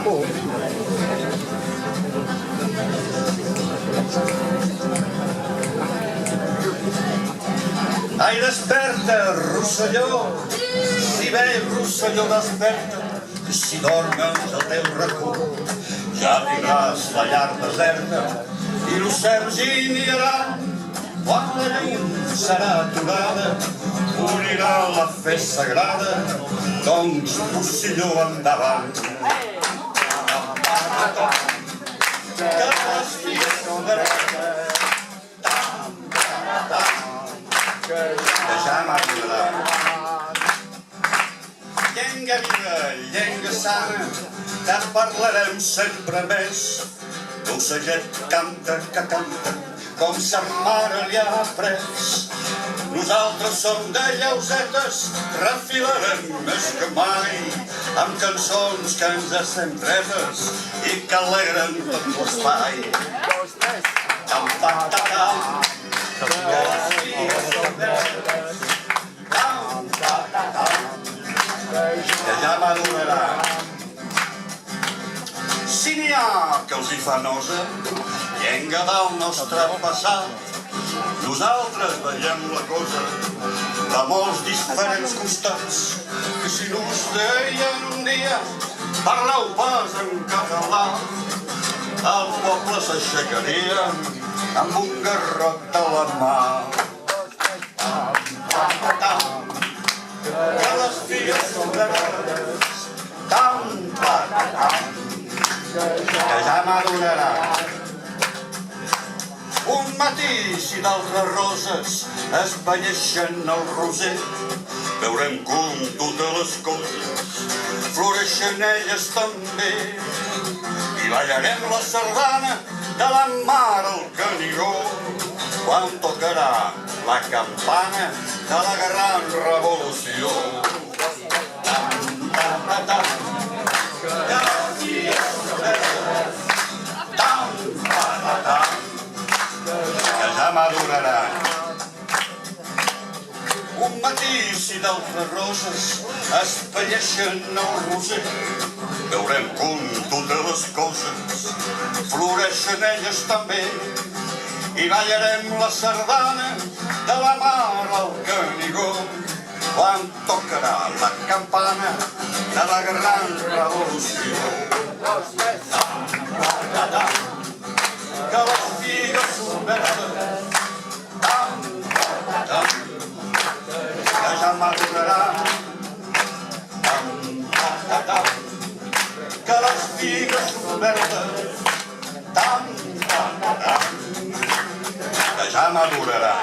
Ai, desperta, Rosselló, si ve Rosselló, desperta, si dormes al teu racó, ja tindràs la llar deserta i l'ocel giniarà. Quan la llum serà aturada, unirà la fe sagrada, doncs Rosselló endavant. Que les filles són verdes, que ja m'ajudarà. Llenga viva, llenga sana, que parlarem sempre més. L'ocellet canta que canta, com sa mare li ha après. Nosaltres som de lleusetes, refilarem més que mai, amb cançons que ens estem dretes i que alegren tot l'espai. Tam, tam, tam, tam. Que les filles són verdes, tam, tam, tam, que ja madurarà. Si n'hi ha que els hi fa nosa, llenga del nostre passat, nosaltres veiem la cosa de molts diferents costats, que si no us deien un dia, parleu pas en català, el poble s'aixecaria amb un garrot de la mà. Que les filles són verdes, tam, tam, tam, que ja madurarà. Un matí, si d'altres roses espanyeixen el roser, veurem com totes les coses floreixen elles també. I ballarem la sardana de la mar al Canigó, quan tocarà la campana de la gran revolució. Tam, tam, tam, tam, que les filles són verdes, tam, tam, tam, que ja madurarà. Un matí, si d'altres roses espanyeixen el roser, veurem com totes les coses floreixen elles també. I ballarem la sardana de la mar al Canigó, quan tocarà la campana de la gran revolució. Que les figues són verdes, tam, tam, tam, que ja madurarà. Tam, tam, tam, tam, que les figues són verdes, tam, tam, tam, que ja madurarà.